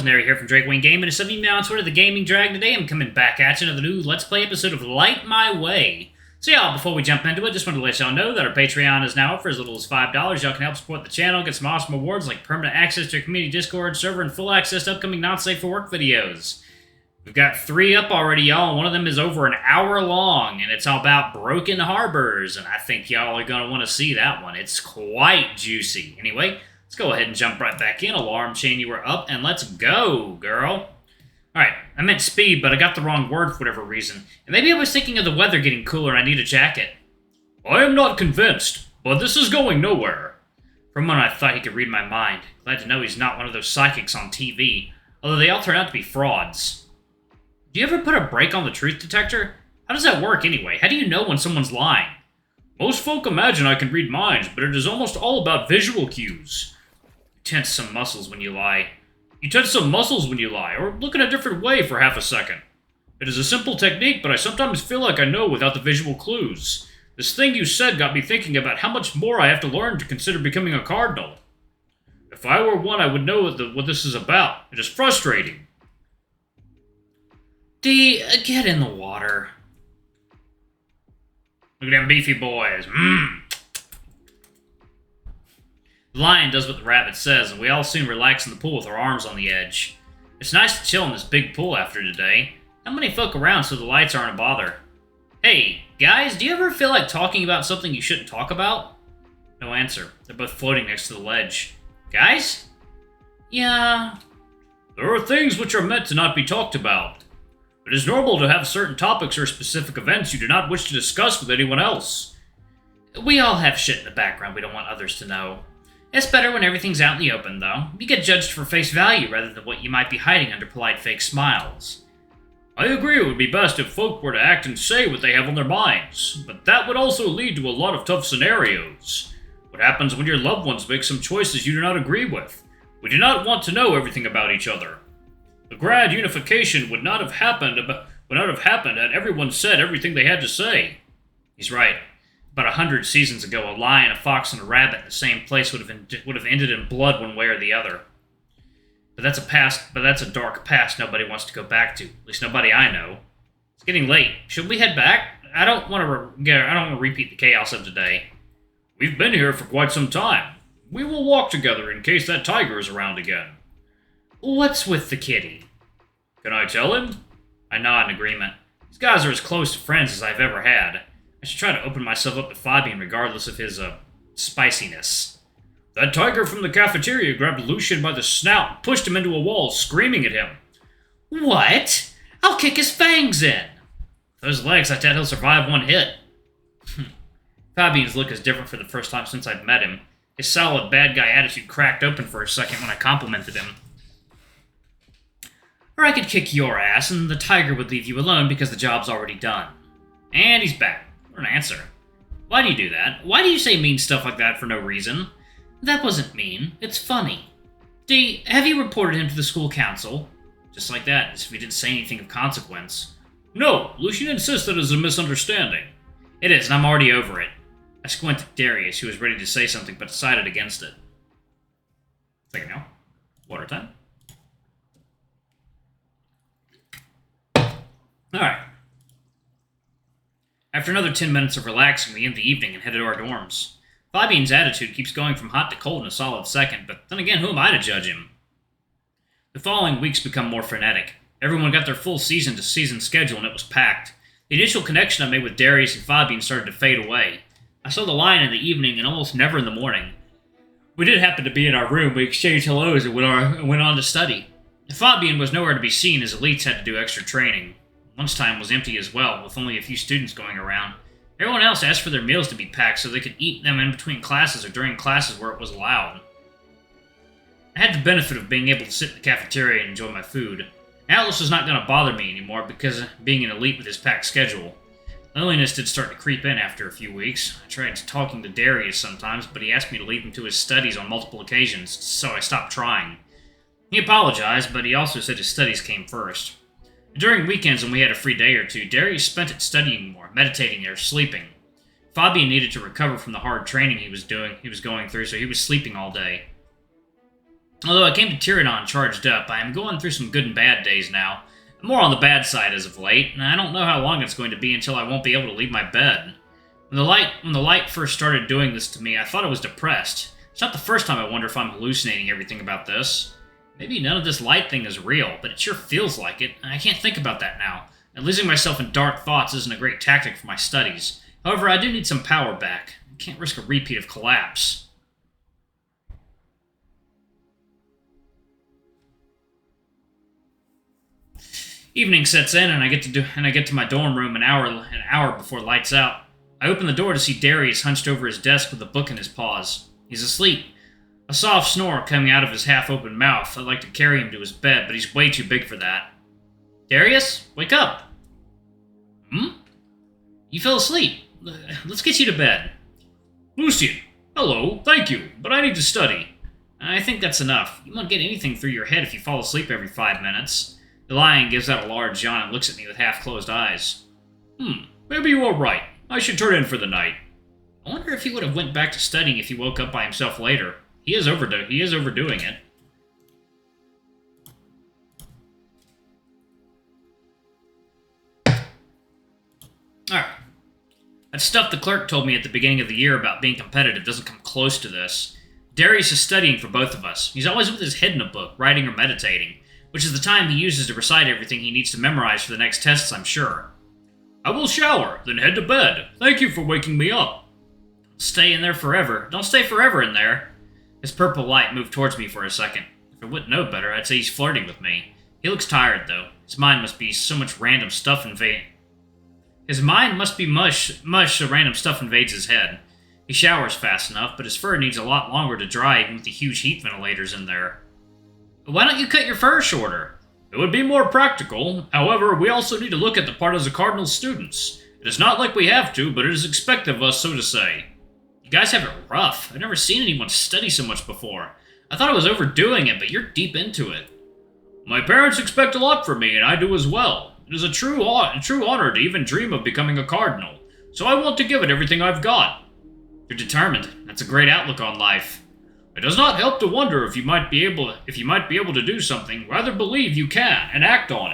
Channels, Nary here from Drake Wayne Gaming, and some of you now on Twitter, the Gaming Drag. Today I'm coming back at you with another new Let's Play episode of Light My Way. So y'all, before we jump into it, just wanted to let y'all know that our Patreon is now up for as little as $5. Y'all can help support the channel, get some awesome awards like permanent access to your community Discord server and full access to upcoming not safe for work videos. We've got 3 up already, y'all, and one of them is over an hour long, and it's all about broken harbors, and I think y'all are going to want to see that one. It's quite juicy. Anyway, let's go ahead and jump right back in. Alarm chain, you were up, and let's go, girl. Alright, I meant speed, but I got the wrong word for whatever reason. And maybe I was thinking of the weather getting cooler and I need a jacket. I am not convinced, but this is going nowhere. For a moment I thought he could read my mind. Glad to know he's not one of those psychics on TV, although they all turn out to be frauds. Do you ever put a brake on the truth detector? How does that work anyway? How do you know when someone's lying? Most folk imagine I can read minds, but it is almost all about visual cues. You tense some muscles when you lie. Or look in a different way for half a second. It is a simple technique, but I sometimes feel like I know without the visual clues. This thing you said got me thinking about how much more I have to learn to consider becoming a cardinal. If I were one, I would know what this is about. It is frustrating. D, get in the water. Look at them beefy boys. The lion does what the rabbit says, and we all soon relax in the pool with our arms on the edge. It's nice to chill in this big pool after today. Not many folk around, so the lights aren't a bother. Hey, guys, do you ever feel like talking about something you shouldn't talk about? No answer. They're both floating next to the ledge. Guys? Yeah. There are things which are meant to not be talked about. It is normal to have certain topics or specific events you do not wish to discuss with anyone else. We all have shit in the background we don't want others to know. It's better when everything's out in the open, though. You get judged for face value rather than what you might be hiding under polite fake smiles. I agree it would be best if folk were to act and say what they have on their minds, but that would also lead to a lot of tough scenarios. What happens when your loved ones make some choices you do not agree with? We do not want to know everything about each other. The grand unification would not have happened had everyone said everything they had to say. He's right. About 100 seasons ago, a lion, a fox, and a rabbit in the same place would have ended in blood one way or the other. But that's a dark past nobody wants to go back to. At least nobody I know. It's getting late. Should we head back? I don't want to repeat the chaos of today. We've been here for quite some time. We will walk together in case that tiger is around again. What's with the kitty? Can I tell him? I nod in agreement. These guys are as close to friends as I've ever had. I should try to open myself up to Fabian regardless of his, spiciness. That tiger from the cafeteria grabbed Lucian by the snout and pushed him into a wall, screaming at him. What? I'll kick his fangs in. With those legs, I doubt he'll survive one hit. Fabian's look is different for the first time since I've met him. His solid bad guy attitude cracked open for a second when I complimented him. Or I could kick your ass, and the tiger would leave you alone because the job's already done. And he's back. Or an answer. Why do you do that? Why do you say mean stuff like that for no reason? That wasn't mean. It's funny. D, have you reported him to the school council? Just like that, as if he didn't say anything of consequence. No, Lucian insists that it is a misunderstanding. It is, and I'm already over it. I squinted at Darius, who was ready to say something but decided against it. Second now. Water time. Alright. After another 10 minutes of relaxing, we end the evening and headed to our dorms. Fabian's attitude keeps going from hot to cold in a solid second, but then again, who am I to judge him? The following weeks become more frenetic. Everyone got their full season schedule and it was packed. The initial connection I made with Darius and Fabian started to fade away. I saw the lion in the evening and almost never in the morning. We did happen to be in our room, we exchanged hellos and went on to study. Fabian was nowhere to be seen as elites had to do extra training. Lunchtime was empty as well, with only a few students going around. Everyone else asked for their meals to be packed so they could eat them in between classes or during classes where it was allowed. I had the benefit of being able to sit in the cafeteria and enjoy my food. Atlas was not going to bother me anymore because of being an elite with his packed schedule. Loneliness did start to creep in after a few weeks. I tried talking to Darius sometimes, but he asked me to leave him to his studies on multiple occasions, so I stopped trying. He apologized, but he also said his studies came first. During weekends when we had a free day or two, Darius spent it studying more, meditating, or sleeping. Fabian needed to recover from the hard training he was going through, so he was sleeping all day. Although I came to Tyrannon charged up, I am going through some good and bad days now. I'm more on the bad side as of late, and I don't know how long it's going to be until I won't be able to leave my bed. When the light first started doing this to me, I thought I was depressed. It's not the first time I wonder if I'm hallucinating everything about this. Maybe none of this light thing is real, but it sure feels like it, and I can't think about that now. And losing myself in dark thoughts isn't a great tactic for my studies. However, I do need some power back. I can't risk a repeat of collapse. Evening sets in, and I get to my dorm room an hour before lights out. I open the door to see Darius hunched over his desk with a book in his paws. He's asleep. A soft snore coming out of his half-open mouth. I'd like to carry him to his bed, but he's way too big for that. Darius, wake up. You fell asleep. Let's get you to bed. Lucian, hello, thank you, but I need to study. I think that's enough. You won't get anything through your head if you fall asleep every 5 minutes. The lion gives out a large yawn and looks at me with half-closed eyes. Maybe you are right. I should turn in for the night. I wonder if he would have went back to studying if he woke up by himself later. He is overdoing it. Alright. That stuff the clerk told me at the beginning of the year about being competitive doesn't come close to this. Darius is studying for both of us. He's always with his head in a book, writing or meditating, which is the time he uses to recite everything he needs to memorize for the next tests, I'm sure. I will shower, then head to bed. Thank you for waking me up. Stay in there forever. Don't stay forever in there. His purple light moved towards me for a second. If I wouldn't know better, I'd say he's flirting with me. He looks tired, though. His mind must be so much random stuff invades so random stuff invades his head. He showers fast enough, but his fur needs a lot longer to dry even with the huge heat ventilators in there. Why don't you cut your fur shorter? It would be more practical. However, we also need to look at the part as a Cardinal students. It is not like we have to, but it is expected of us, so to say. You guys have it rough. I've never seen anyone study so much before. I thought I was overdoing it, but you're deep into it. My parents expect a lot from me, and I do as well. It is a true honor to even dream of becoming a Cardinal, so I want to give it everything I've got. You're determined. That's a great outlook on life. It does not help to wonder if you might be able to do something. Rather believe you can and act on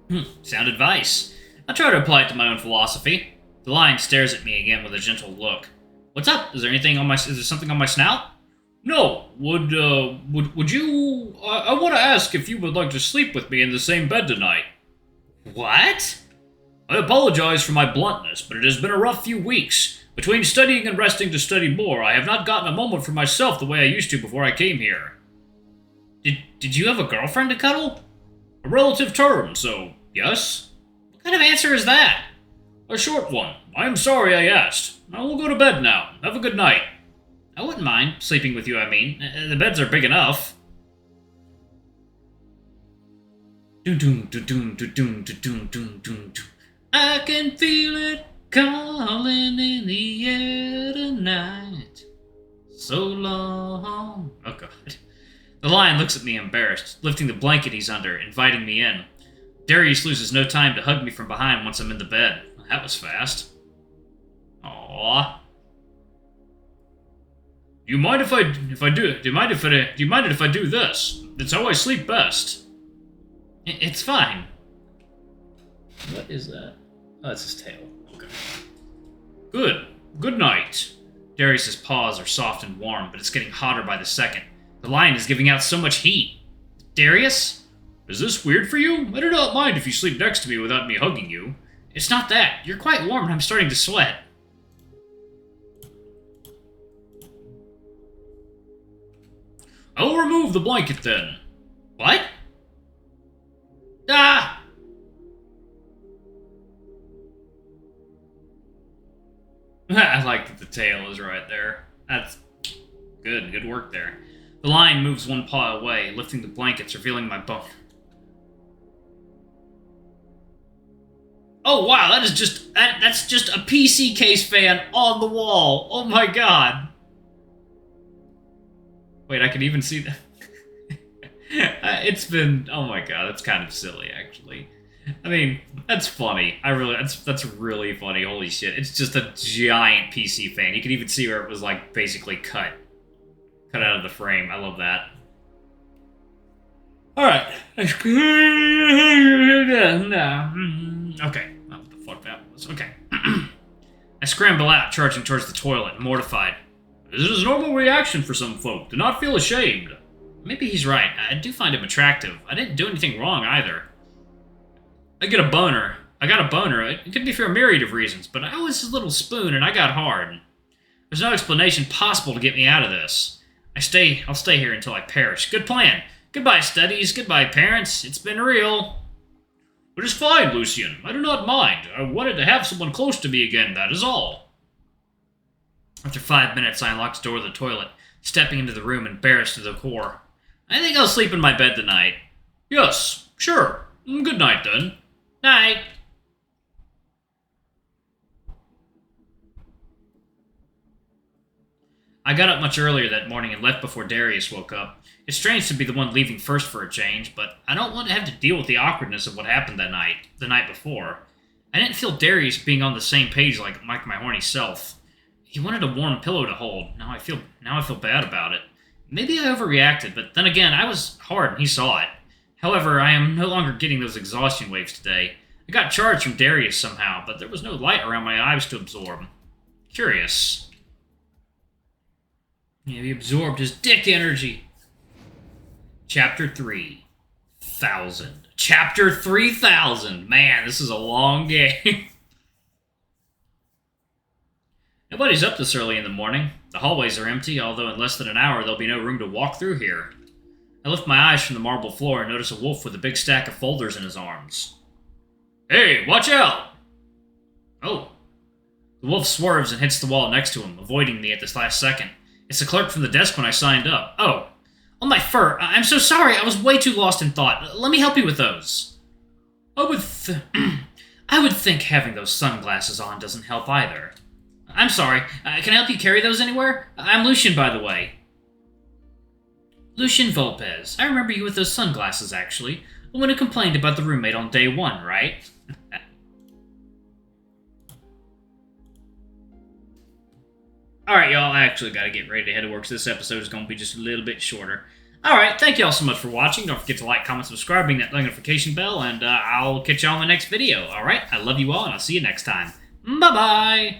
it. Sound advice. I'll try to apply it to my own philosophy. The lion stares at me again with a gentle look. What's up? Is there something on my snout? No. Would you? I want to ask if you would like to sleep with me in the same bed tonight. What? I apologize for my bluntness, but it has been a rough few weeks. Between studying and resting to study more, I have not gotten a moment for myself the way I used to before I came here. Did you have a girlfriend to cuddle? A relative term, so yes. What kind of answer is that? A short one. I am sorry I asked. I will go to bed now. Have a good night. I wouldn't mind sleeping with you, I mean. The beds are big enough. I can feel it calling in the air tonight. So long. Oh, God. The lion looks at me embarrassed, lifting the blanket he's under, inviting me in. Darius loses no time to hug me from behind once I'm in the bed. That was fast. Aww. Do you mind if I do this? It's how I sleep best. It's fine. What is that? Oh, that's his tail. Okay. Good. Good night. Darius's paws are soft and warm, but it's getting hotter by the second. The lion is giving out so much heat. Darius? Is this weird for you? I do not mind if you sleep next to me without me hugging you. It's not that. You're quite warm and I'm starting to sweat. I'll remove the blanket then. What? Ah! I like that the tail is right there. That's good. Good work there. The lion moves one paw away, lifting the blankets, revealing my bone. Oh wow, that's just a PC case fan on the wall. Oh my god. Wait, I can even see that. Oh my god, that's kind of silly actually. I mean, that's funny. That's really funny. Holy shit. It's just a giant PC fan. You can even see where it was like basically cut out of the frame. I love that. Alright. Okay. What the fuck that was. Okay. I scramble out, charging towards the toilet, mortified. This is a normal reaction for some folk. Do not feel ashamed. Maybe he's right. I do find him attractive. I didn't do anything wrong either. I got a boner. It could be for a myriad of reasons, but I was his little spoon and I got hard. There's no explanation possible to get me out of this. I'll stay here until I perish. Good plan. Goodbye, studies. Goodbye, parents. It's been real. It is fine, Lucian. I do not mind. I wanted to have someone close to me again, that is all. After 5 minutes, I unlocked the door of the toilet, stepping into the room embarrassed to the core. I think I'll sleep in my bed tonight. Yes, sure. Good night, then. Night. I got up much earlier that morning and left before Darius woke up. It's strange to be the one leaving first for a change, but I don't want to have to deal with the awkwardness of what happened the night before. I didn't feel Darius being on the same page like my horny self. He wanted a warm pillow to hold. Now I feel bad about it. Maybe I overreacted, but then again, I was hard and he saw it. However, I am no longer getting those exhaustion waves today. I got charged from Darius somehow, but there was no light around my eyes to absorb. Curious. Yeah, he absorbed his dick energy. Chapter 3000. Chapter 3000. Man, this is a long game. Nobody's up this early in the morning. The hallways are empty, although in less than an hour there'll be no room to walk through here. I lift my eyes from the marble floor and notice a wolf with a big stack of folders in his arms. Hey, watch out! Oh. The wolf swerves and hits the wall next to him, avoiding me at this last second. It's the clerk from the desk when I signed up. Oh, my fur. I'm so sorry. I was way too lost in thought. Let me help you with those. I would think having those sunglasses on doesn't help either. I'm sorry. Can I help you carry those anywhere? I'm Lucian, by the way. Lucian Volpez. I remember you with those sunglasses, actually. The one who complained about the roommate on day one, right? Alright, y'all, I actually gotta get ready to head to work, so this episode is gonna be just a little bit shorter. Alright, thank y'all so much for watching. Don't forget to like, comment, subscribe, ring that notification bell, and I'll catch y'all in the next video. Alright, I love you all, and I'll see you next time. Bye-bye!